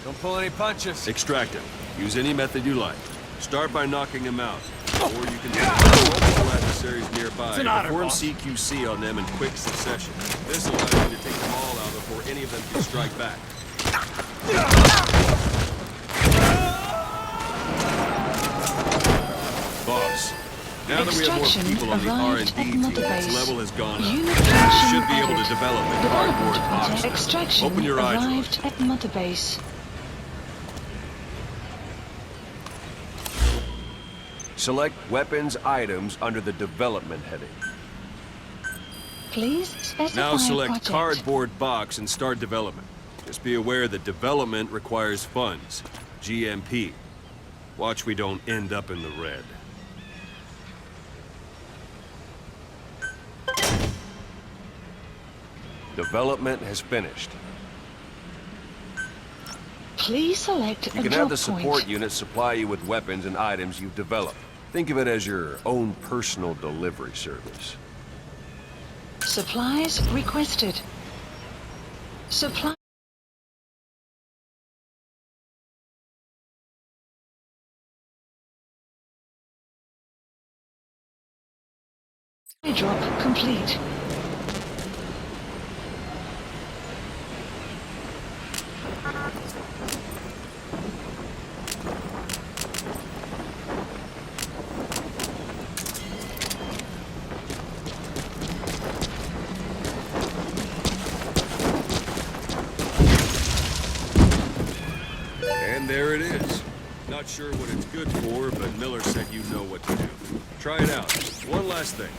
Don't pull any punches. Extract him. Use any method you like. Start by knocking him out. Or you can multiple adversaries nearby and perform CQC on them in quick succession. This allows you to take them all out before any of them can strike back. Boss, now that we have more people on the R&D team, its level has gone up. You should be able to develop the cardboard box. Extraction Open your eye arrived at Mother Base. Select weapons items under the development heading. Please specify Now select project. cardboard box and start development. Just be aware that development requires funds. GMP. Watch we don't end up in the red. Development has finished. Please select You a can drop have the support point. unit supply you with weapons and items you've developed. Think of it as your own personal delivery service. Supplies requested. Supply drop complete. And there it is. Not sure what it's good for, but Miller said you know what to do. Try it out. One last thing.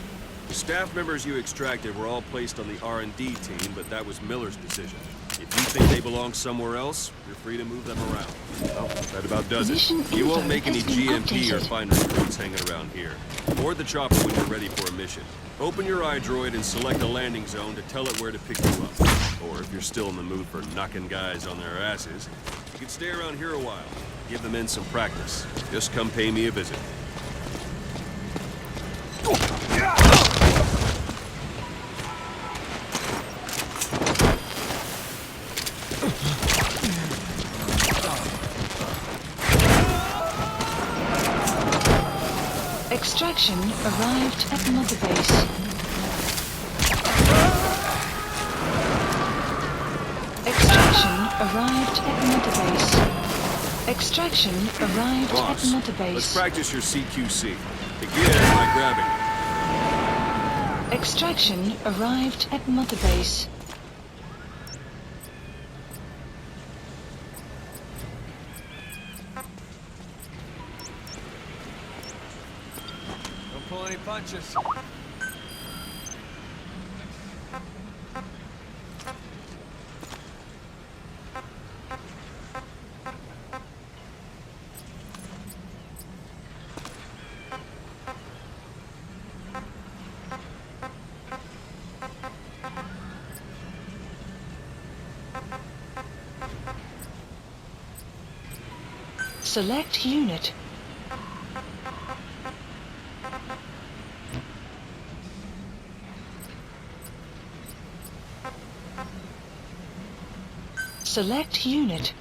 The staff members you extracted were all placed on the R&D team, but that was Miller's decision. If you think they belong somewhere else, you're free to move them around. Well, that about does it. Mission You won't info make any has been GMP or updated. fine recruits hanging around here. Board the chopper when you're ready for a mission. Open your iDroid and select a landing zone to tell it where to pick you up. Or if you're still in the mood for knocking guys on their asses, you can stay around here a while. Give the men some practice. Just come pay me a visit. Extraction arrived at Mother Base. Extraction arrived at Mother Base. Extraction arrived Boss, at Mother Base. let's practice your CQC. Begin by grabbing. Extraction arrived at Mother Base. Don't pull any punches. Select unit. Select unit.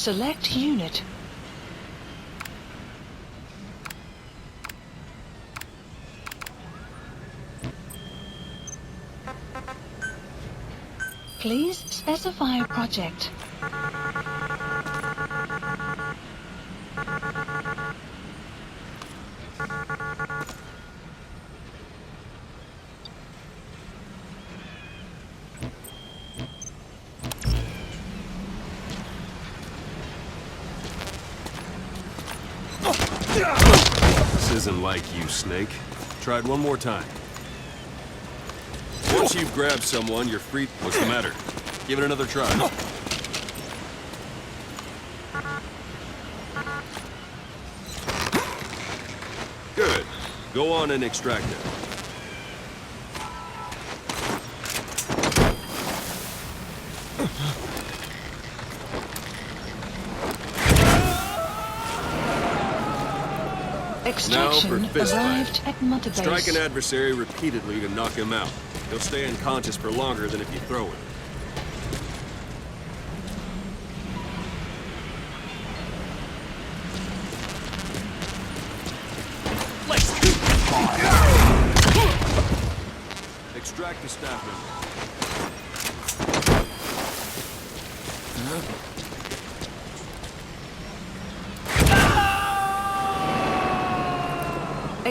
Select unit. Please specify a project. This isn't like you, Snake. Try it one more time. Once you've grabbed someone, you're free. What's the matter? Give it another try. Good. Go on and extract it. Extraction fist fight. arrived at Mother Base. Strike an adversary repeatedly to knock him out. He'll stay unconscious for longer than if you throw him. Extract the staff member.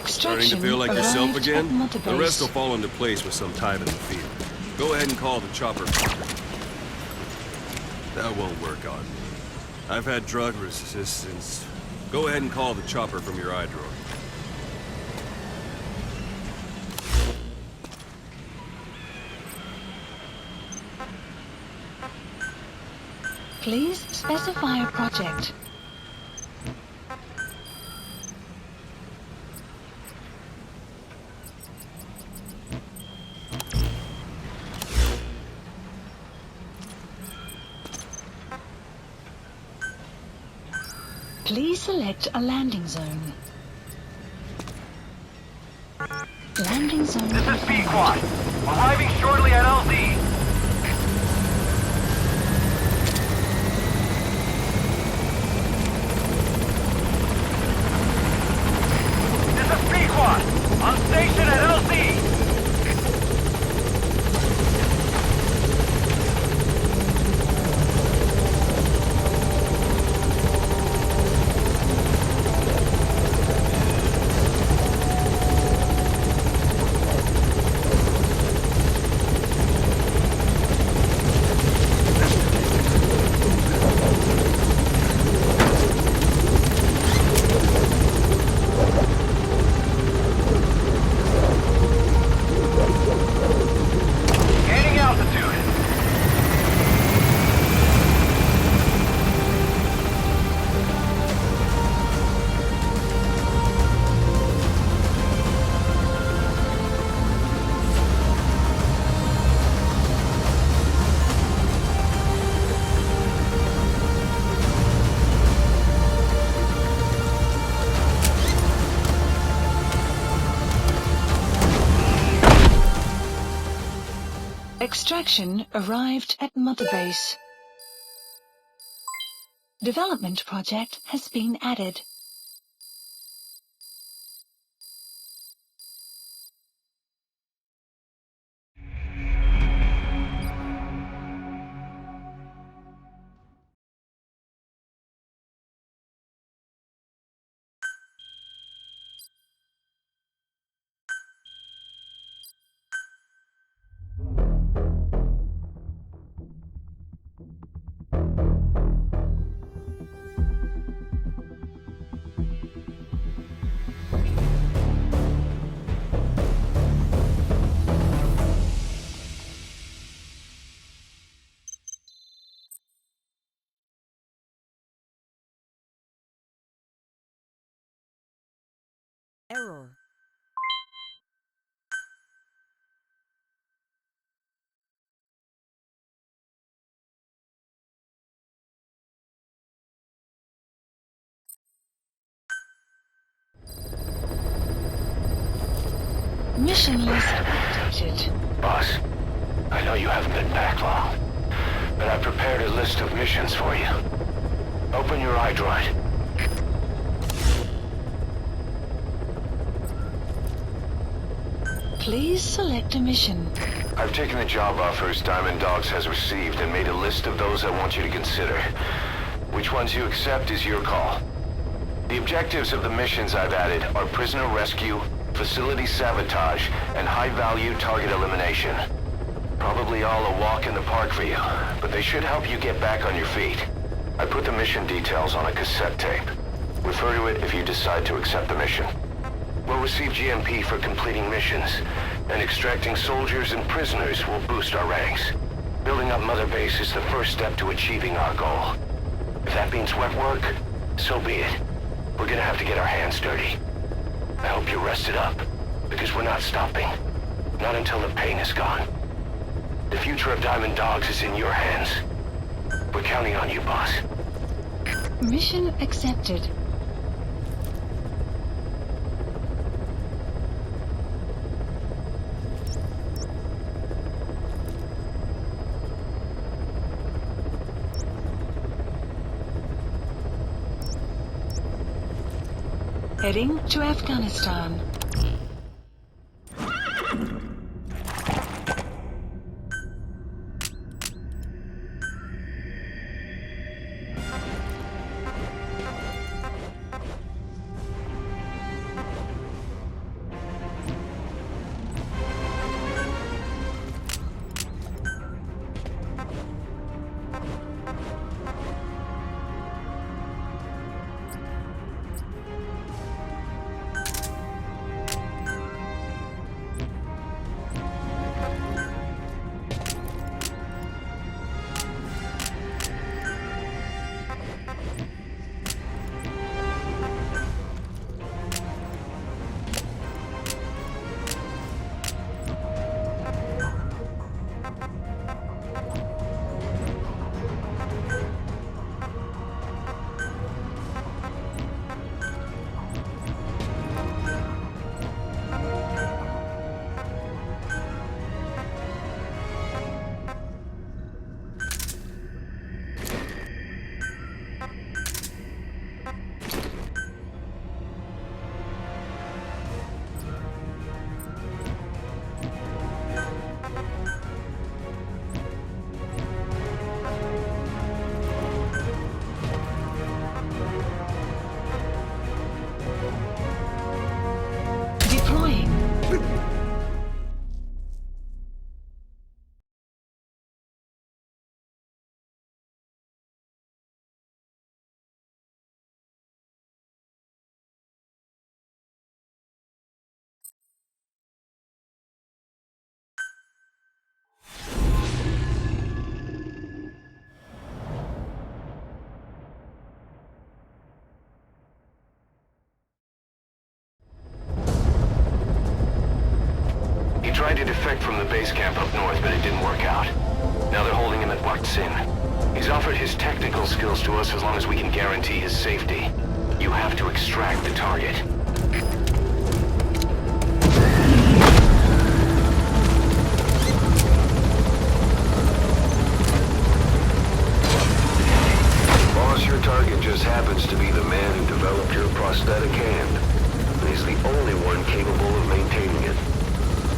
Starting to Extraction feel like yourself arrived again? at Mother The Base. rest will fall into place with some time in the field. Go ahead and call the chopper. That won't work on me. I've had drug resistance. Go ahead and call the chopper from your iDroid. Please specify a project. Please select a landing zone. Landing zone This is confirmed. B-Quad. Arriving shortly at LZ. This is B-Quad. On station at LZ. Gaining altitude. Extraction arrived at Mother Base. Development project has been added. Error. Mission list updated. Boss, I know you haven't been back long, but I've prepared a list of missions for you. Open your iDroid. Please select a mission. I've taken the job offers Diamond Dogs has received and made a list of those I want you to consider. Which ones you accept is your call. The objectives of the missions I've added are prisoner rescue, facility sabotage, and high-value target elimination. Probably all a walk in the park for you, but they should help you get back on your feet. I put the mission details on a cassette tape. Refer to it if you decide to accept the mission. We'll receive GMP for completing missions, and extracting soldiers and prisoners will boost our ranks. Building up Mother Base is the first step to achieving our goal. If that means wet work, so be it. We're gonna have to get our hands dirty. I hope you're rested up, because we're not stopping. Not until the pain is gone. The future of Diamond Dogs is in your hands. We're counting on you, boss. Mission accepted. Heading to Afghanistan. He tried to defect from the base camp up north, but it didn't work out. Now they're holding him at Wak Sin. He's offered his technical skills to us as long as we can guarantee his safety. You have to extract the target. Boss, your target just happens to be the man who developed your prosthetic hand. And he's the only one capable of maintaining it.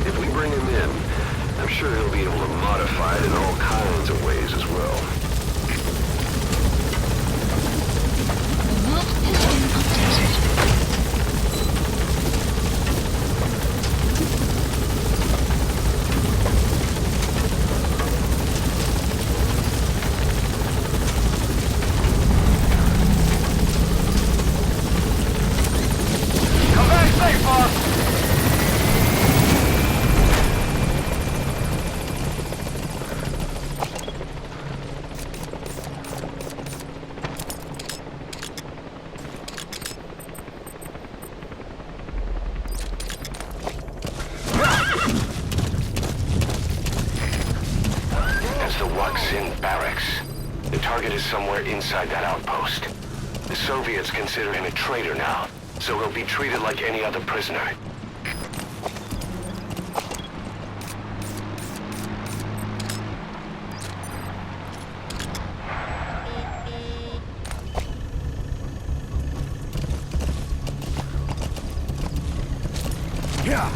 If we bring him in, I'm sure he'll be able to modify it in all kinds of ways as well. The map has been updated. Come back safe, boss! That's the Wak Sin barracks. The target is somewhere inside that outpost. The Soviets consider him a traitor now, so he'll be treated like any other prisoner. Yeah.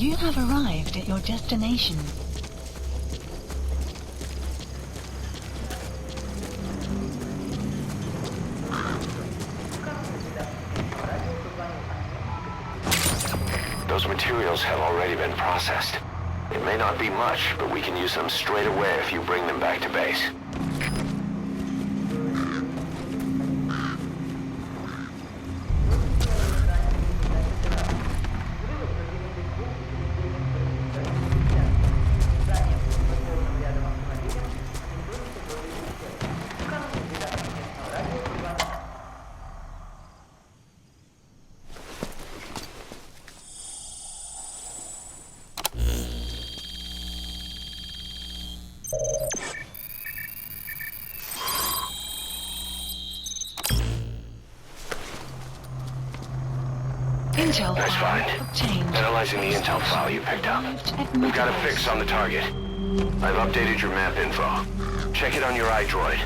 You have arrived at your destination. Those materials have already been processed. It may not be much, but we can use them straight away if you bring them back to base. Intel Nice file find. obtained. Analyzing the intel file you picked up. We've got a fix on the target. I've updated your map info. Check it on your iDroid.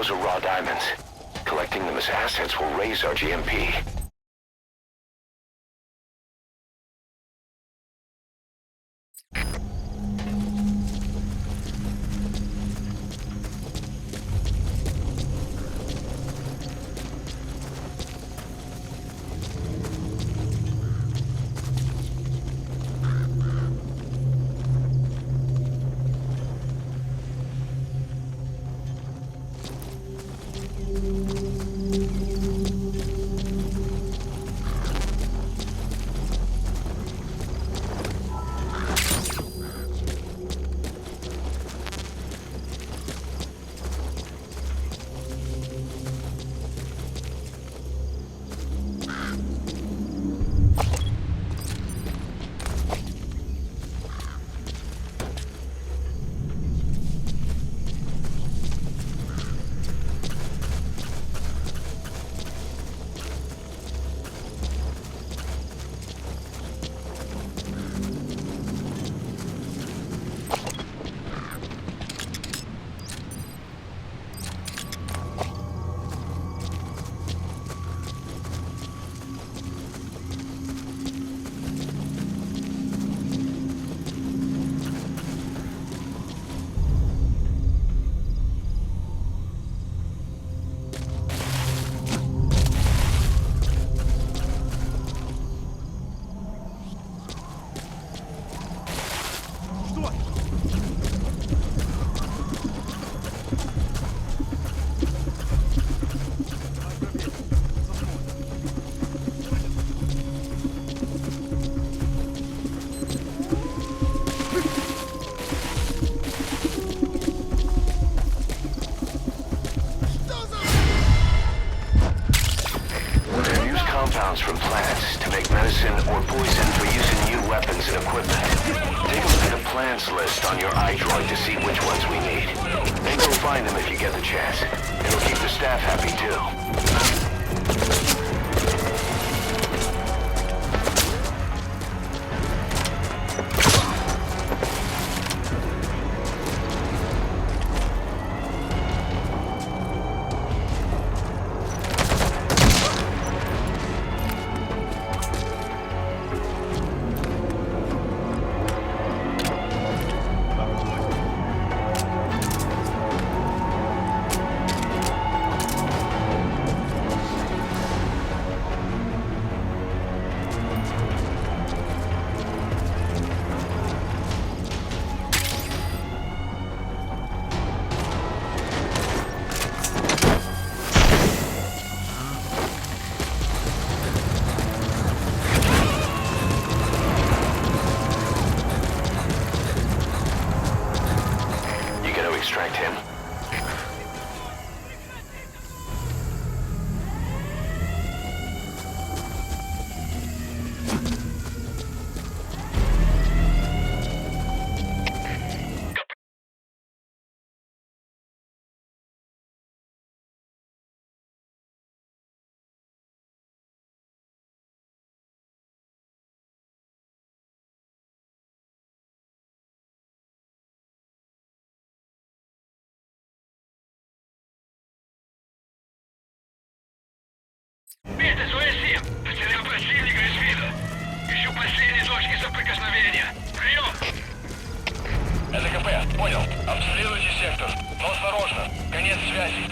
Those are raw diamonds. Collecting them as assets will raise our GMP. From plants to make medicine or poison for use in new weapons and equipment. Take a look at the plants list on your iDroid to see which ones we need. And go find them if you get the chance. It'll keep the staff happy too. Это СОС-7. Потерял противника из вида. Ищу последние точки соприкосновения. Прием! Это КП, понял. Обследуйте сектор. Но осторожно. Конец связи.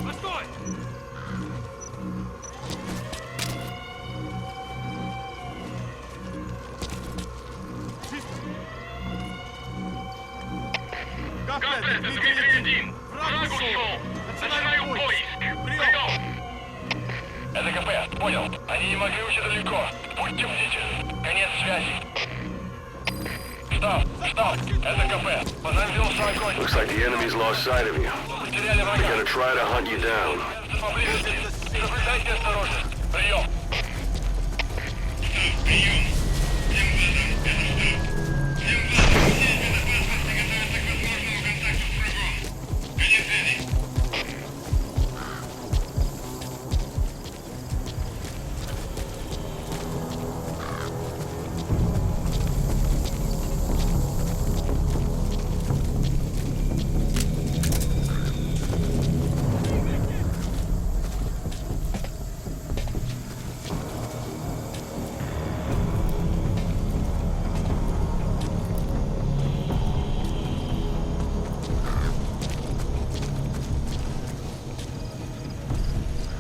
Постой! Комплект, это Дмитрий-1. Враг ушел. Начинаю поиск. Прием! Это КП, понял. Они не могли уйти далеко. Будьте бдительны. Конец связи. Штаб, это КП. Понадобился огонь. Looks like the enemy's lost sight of you. Потеряли They're врага. gonna try to hunt you down. Поблизости. Соблюдайте осторожность. Прием.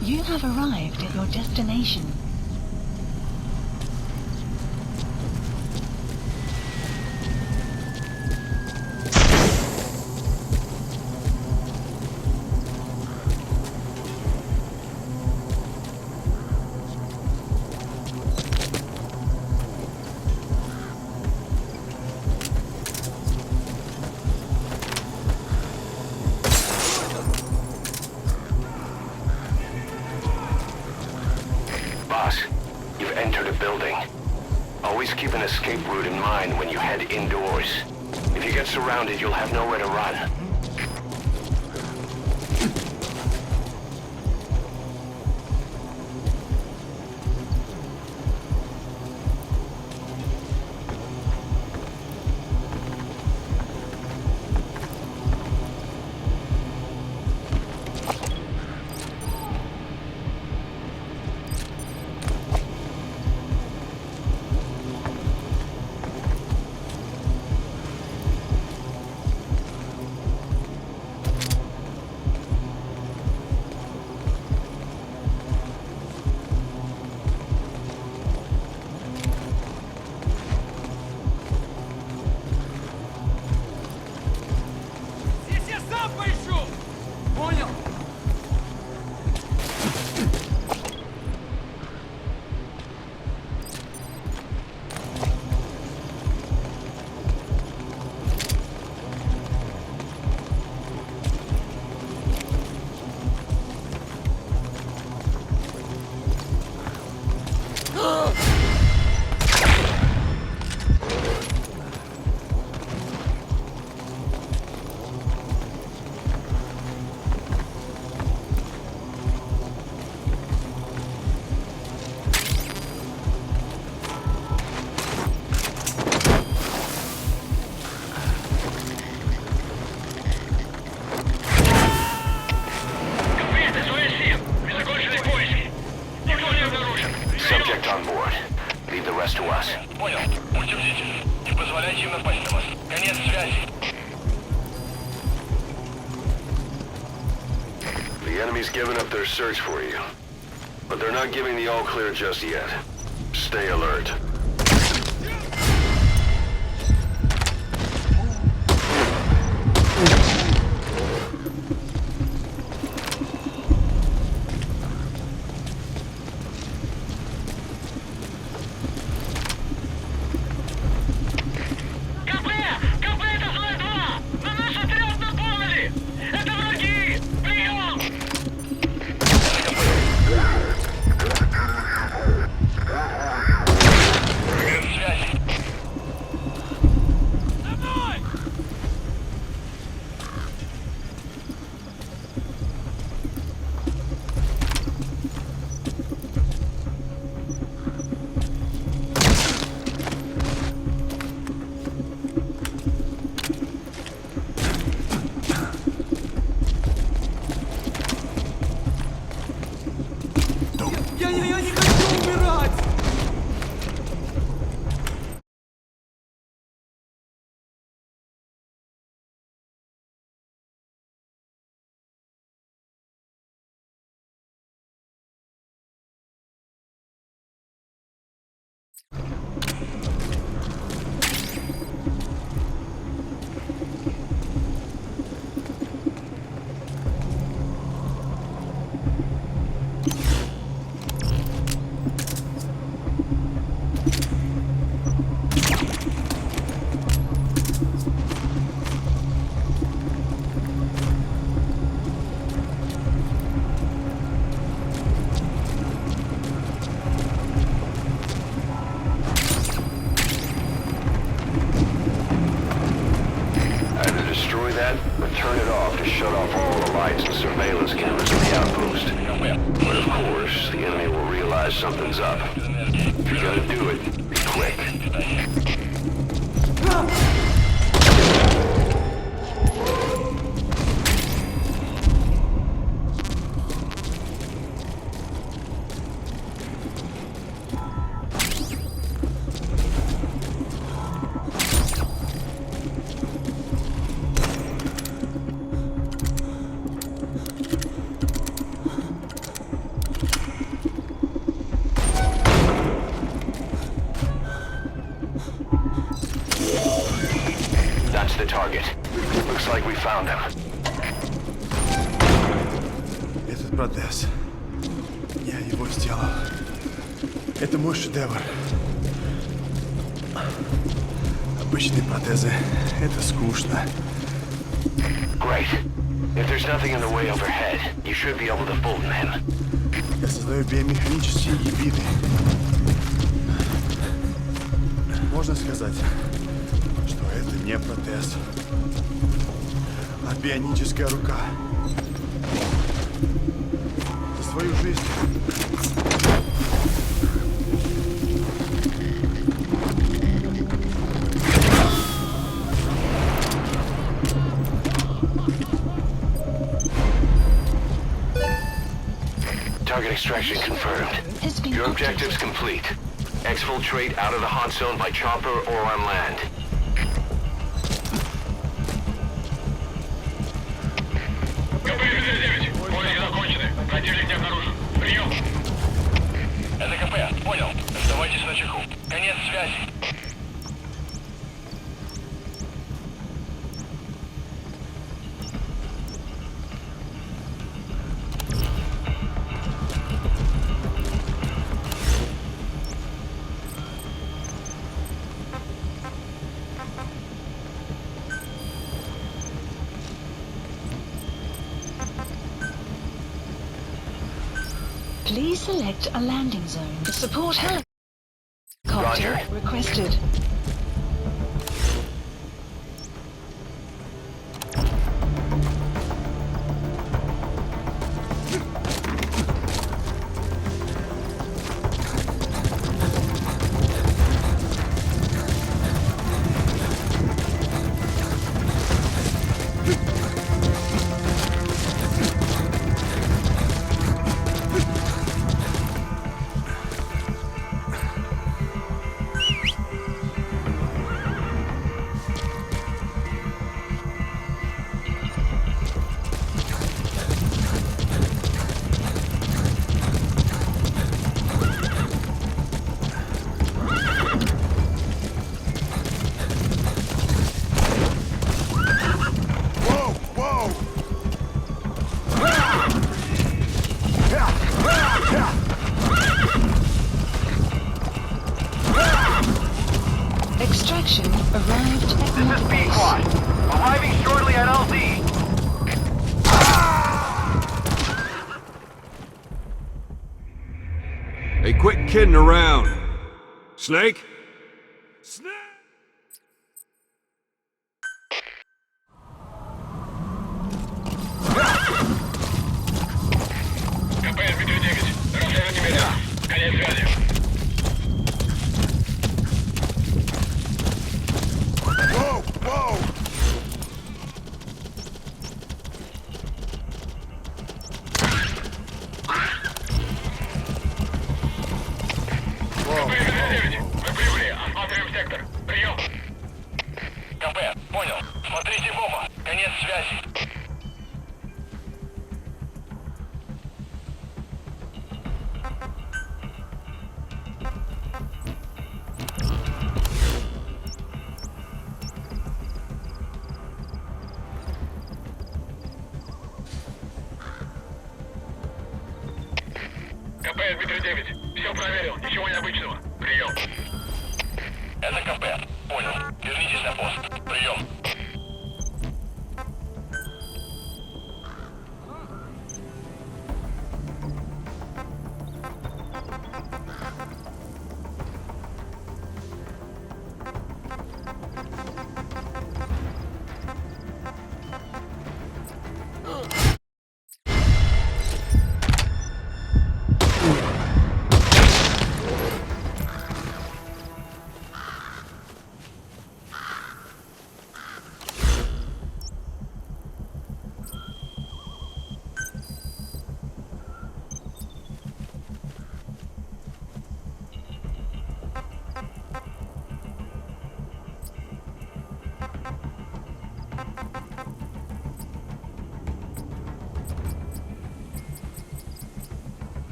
You have arrived at your destination. Boss, you've entered a building. Always keep an escape route in mind when you head indoors. If you get surrounded, you'll have nowhere to run. Здесь я сам поищу! Понял? Комплект, СОС-7. Мы закончили поиски. Никто не обнаружен. Subject on board. Leave the rest to us. Понял. Будьте бдительны. Не позволяйте им напасть на вас. Конец связи. The enemy's given up their search for you. But they're not giving the all-clear just yet. Stay alert. КП! КП, это СОС-2! На наш отряд напали! Это враги! Прием! Either destroy that, or turn it off to shut off all the lights and surveillance cameras at the outpost. But of course, the enemy will realize something's up. If you're gonna do it, be quick. That's the target. Looks like we found him. Этот протез. Я его сделал. Это мой шедевр. Обычные протезы — это скучно. Great. If there's nothing in the way overhead, you should be able to fool him in. Я создаю биомеханические гибриды. Можно сказать, что это не протез, а бионическая рука. За свою жизнь Target extraction confirmed. Has been Your updated. objective's complete. Exfiltrate out of the hot zone by chopper or on land. КП-59, поиски закончены. Противник не обнаружен. Прием. Это КП, понял. Оставайтесь на чеку. Конец связи. Please select a landing zone. Support helicopter Roger. requested. Extraction arrived at Mother Base. Arriving shortly at LZ. Hey, quit kidding around. Snake? Snake! КП-59, расширен немедленно. Конец связи. Воу! Воу! КП-59, мы прибыли. Осматриваем сектор. КП Дмитрий 9. Все проверил, ничего необычного. Прием. Это КП. Понял. Вернитесь на пост. Прием.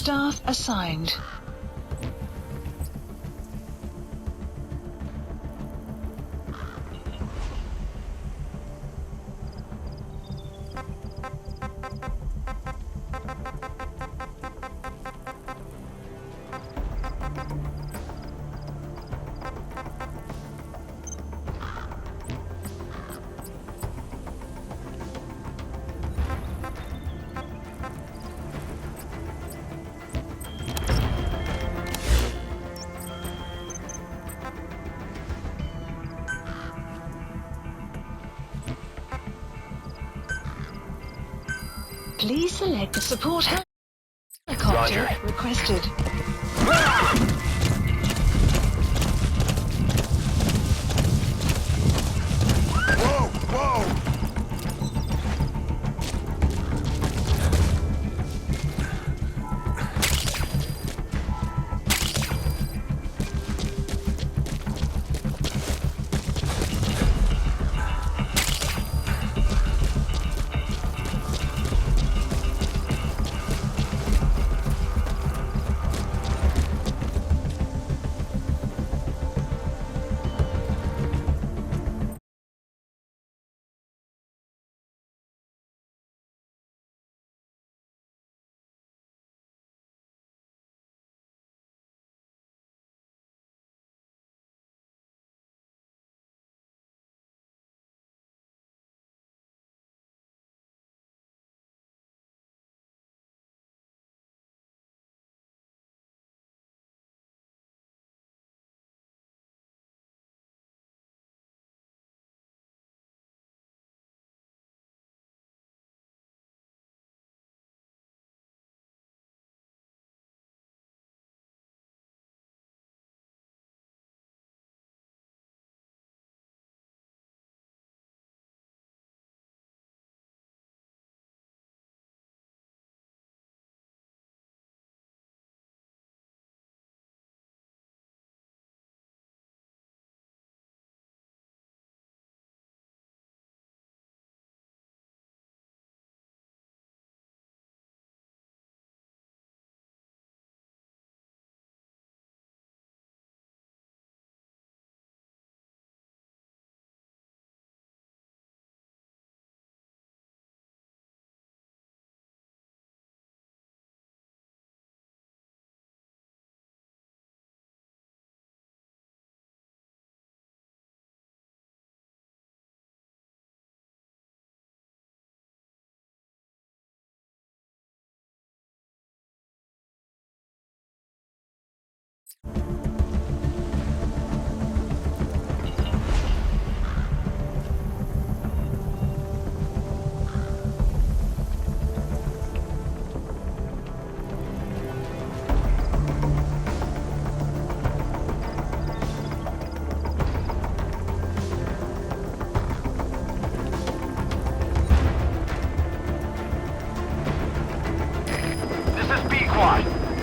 Staff assigned. Please select the support helicopter Roger. requested. Воу! Воу!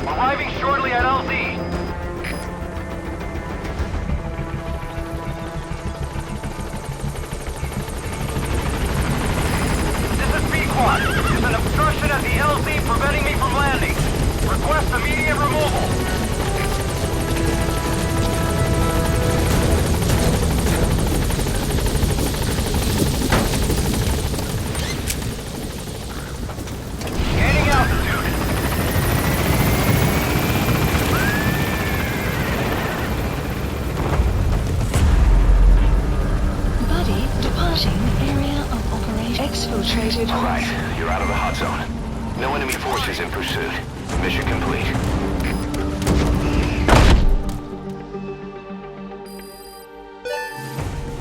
Arriving shortly at LZ. This is B-Quad. There's an obstruction the LZ preventing me from landing. Request immediate removal. Gaining altitude. Buddy, departing area of operation. Exfiltrated. All right, you're out of the hot zone. No enemy forces in pursuit. Mission complete.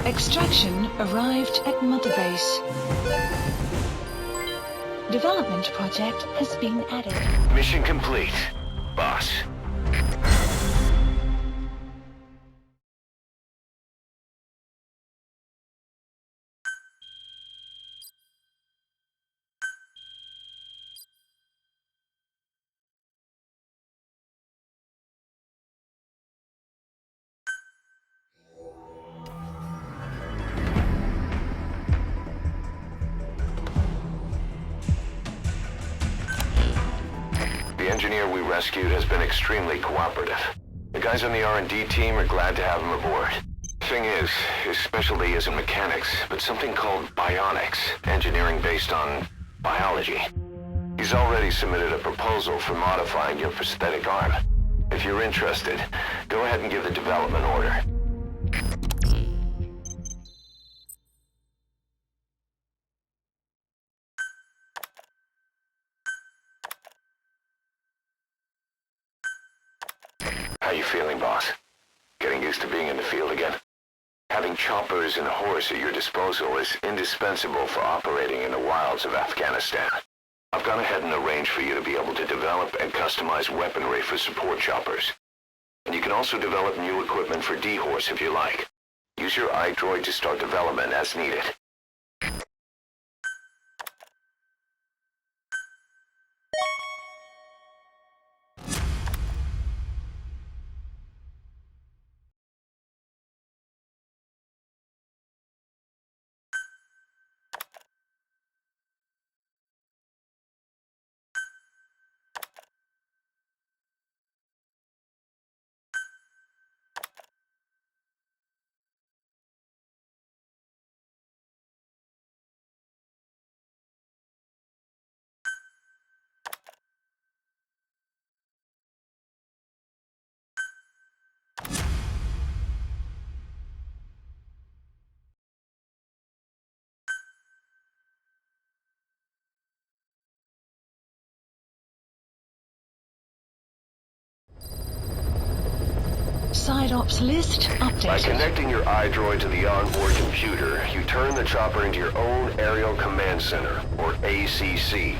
Extraction arrived at Mother Base. Development project has been added. Mission complete, boss. The engineer we rescued has been extremely cooperative. The guys on the R&D team are glad to have him aboard. Thing is, his specialty isn't mechanics, but something called bionics, engineering based on biology. He's already submitted a proposal for modifying your prosthetic arm. If you're interested, go ahead and give the development order. How you feeling, boss? Getting used to being in the field again? Having choppers and a horse at your disposal is indispensable for operating in the wilds of Afghanistan. I've gone ahead and arranged for you to be able to develop and customize weaponry for support choppers. And you can also develop new equipment for D-Horse if you like. Use your iDroid to start development as needed. Side ops list By updated. connecting your iDroid to the onboard computer, you turn the chopper into your own Aerial Command Center, or ACC.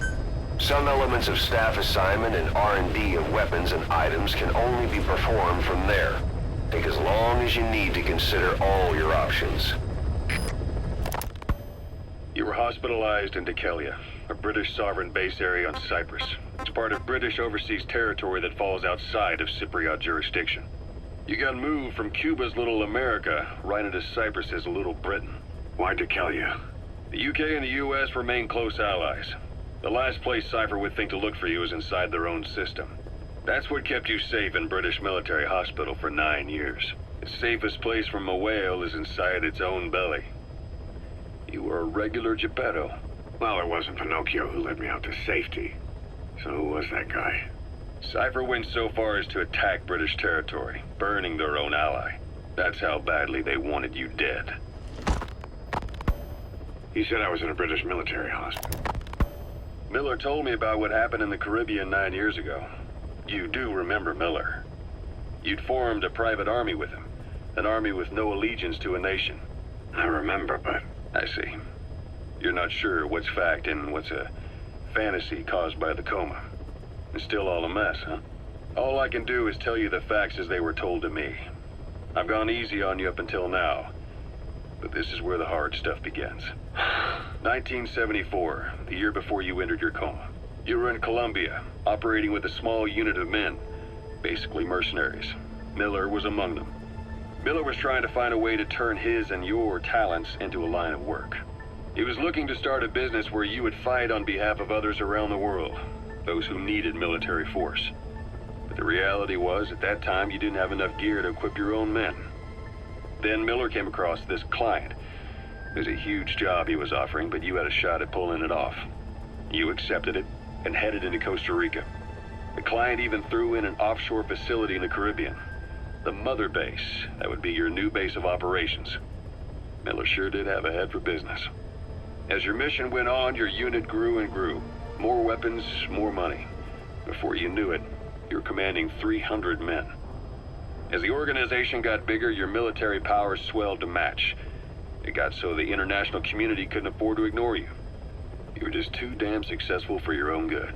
Some elements of staff assignment and R&D of weapons and items can only be performed from there. Take as long as you need to consider all your options. You were hospitalized in Dekelia, a British sovereign base area on Cyprus. It's part of British overseas territory that falls outside of Cypriot jurisdiction. You got moved from Cuba's Little America right into Cyprus's Little Britain. Why Dekelia? The UK and the US remain close allies. The last place Cypher would think to look for you is inside their own system. That's what kept you safe in British military hospital for 9 years. The safest place from a whale is inside its own belly. You were a regular Geppetto. Well, it wasn't Pinocchio who led me out to safety. So who was that guy? Cypher went so far as to attack British territory, burning their own ally. That's how badly they wanted you dead. He said I was in a British military hospital. Miller told me about what happened in the Caribbean 9 years ago. You do remember Miller. You'd formed a private army with him. An army with no allegiance to a nation. I remember, but... I see. You're not sure what's fact and what's a fantasy caused by the coma. It's still all a mess, huh? All I can do is tell you the facts as they were told to me. I've gone easy on you up until now, but this is where the hard stuff begins. 1974, the year before you entered your coma. You were in Colombia, operating with a small unit of men, basically mercenaries. Miller was among them. Miller was trying to find a way to turn his and your talents into a line of work. He was looking to start a business where you would fight on behalf of others around the world, those who needed military force. But the reality was, at that time, you didn't have enough gear to equip your own men. Then Miller came across this client. It was a huge job he was offering, but you had a shot at pulling it off. You accepted it and headed into Costa Rica. The client even threw in an offshore facility in the Caribbean. The mother base, that would be your new base of operations. Miller sure did have a head for business. As your mission went on, your unit grew and grew. More weapons, more money. Before you knew it, you were commanding 300 men. As the organization got bigger, your military powers swelled to match. It got so the international community couldn't afford to ignore you. You were just too damn successful for your own good.